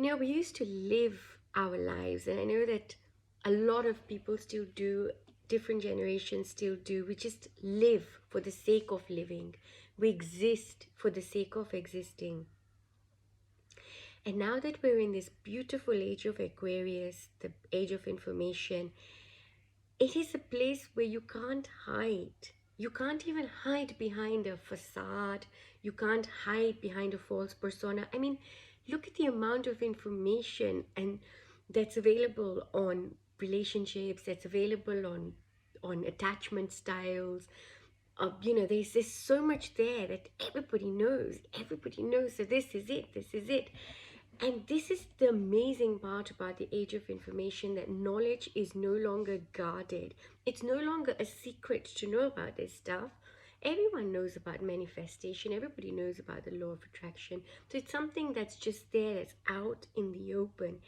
We used to live our lives, and I know that a lot of people still do, different generations still do. We just live for the sake of living, we exist for the sake of existing. And now that we're in this beautiful age of Aquarius, the age of information, it is a place where you can't hide. You can't even hide behind a facade. You can't hide behind a false persona. I mean, look at the amount of information and that's available on relationships, that's available on attachment styles. There's so much there that everybody knows. Everybody knows. So this is it. This is it. And this is the amazing part about the age of information, that knowledge is no longer guarded. It's no longer a secret to know about this stuff. Everyone knows about manifestation. Everybody knows about the law of attraction. So it's something that's just there, that's out in the open.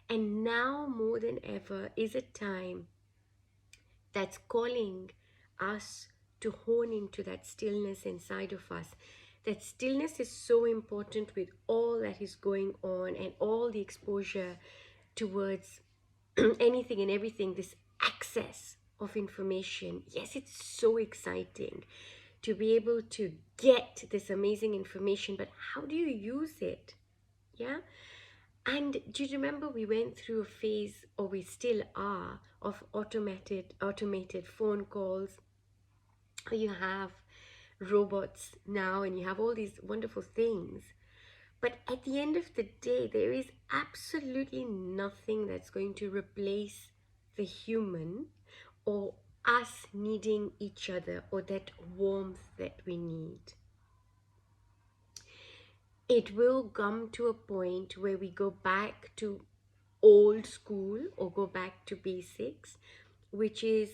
And now more than ever is a time that's calling us to hone into that stillness inside of us. That stillness is so important with all that is going on and all the exposure towards anything and everything, this access of information. Yes, it's so exciting to be able to get this amazing information, but how do you use it? Yeah. And do you remember we went through a phase, or we still are, of automated phone calls? You have robots now, and you have all these wonderful things. But at the end of the day, there is absolutely nothing that's going to replace the human, or us needing each other, or that warmth that we need. It will come to a point where we go back to old school or go back to basics, which is,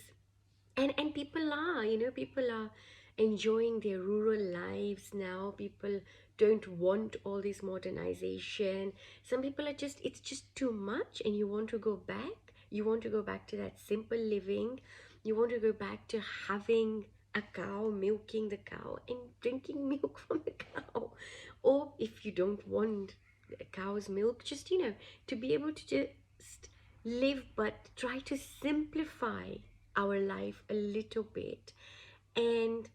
and people are enjoying their rural lives now. People don't want all this modernization. Some people are just, it's just too much, and you want to go back. You want to go back to that simple living. You want to go back to having a cow, milking the cow and drinking milk from the cow. Or if you don't want a cow's milk, just to be able to just live, but try to simplify our life a little bit. And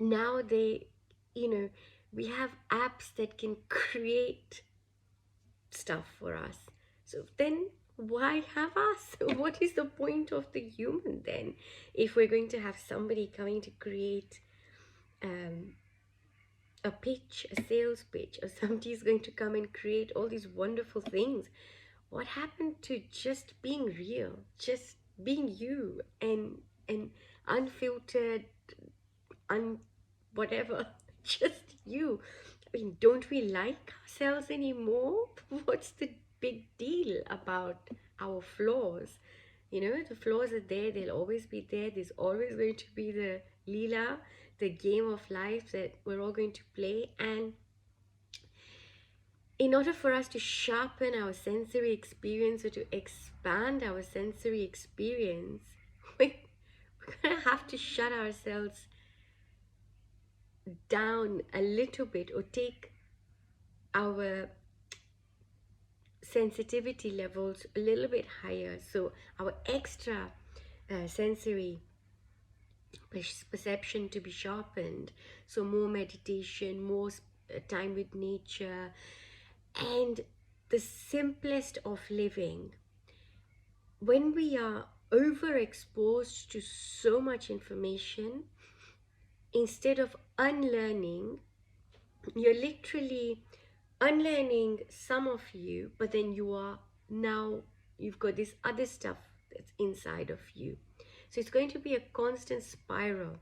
now we have apps that can create stuff for us. So then why have us? What is the point of the human then, if we're going to have somebody coming to create a pitch, a sales pitch, or somebody's going to come and create all these wonderful things? What happened to just being real, just being you, and unfiltered, whatever, just you? I mean, don't we like ourselves anymore? What's the big deal about our flaws? The flaws are there, they'll always be there. There's always going to be the Leela, the game of life that we're all going to play. And in order for us to sharpen our sensory experience, or to expand our sensory experience, we're going to have to shut ourselves down a little bit, or take our sensitivity levels a little bit higher. So our extra sensory perception to be sharpened. So more meditation, more time with nature, and the simplest of living. When we are overexposed to so much information, instead of unlearning, you're literally unlearning some of you, but then you've got this other stuff that's inside of you. So it's going to be a constant spiral.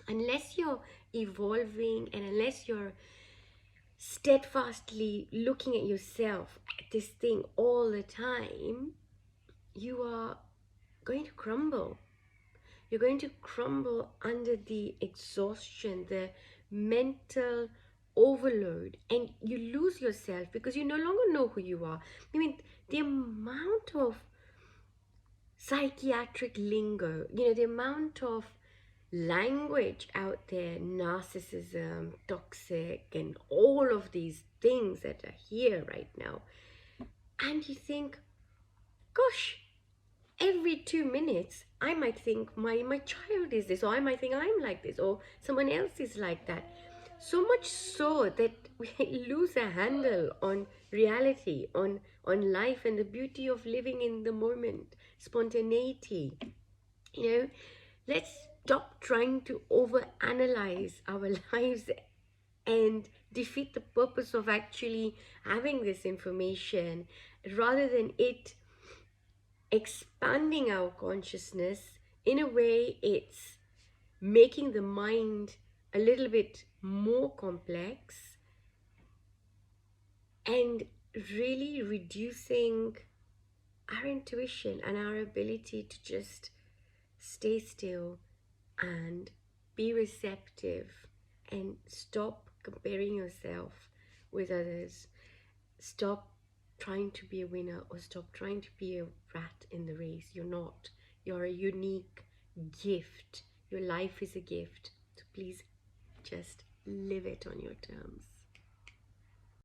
Unless you're evolving, and unless you're steadfastly looking at yourself, at this thing all the time, you are going to crumble. You're going to crumble under the exhaustion, the mental overload, and you lose yourself because you no longer know who you are. I mean, the amount of psychiatric lingo, the amount of language out there, narcissism, toxic, and all of these things that are here right now. And you think, gosh, every 2 minutes, I might think my child is this, or I might think I'm like this, or someone else is like that. So much so that we lose a handle on reality, on life, and the beauty of living in the moment, spontaneity. You know, let's stop trying to overanalyze our lives and defeat the purpose of actually having this information, rather than it expanding our consciousness. In a way, it's making the mind a little bit more complex and really reducing our intuition and our ability to just stay still and be receptive and stop comparing yourself with others. Stop trying to be a winner, or stop trying to be a rat in the race. You're not. You're a unique gift. Your life is a gift. So please just live it on your terms.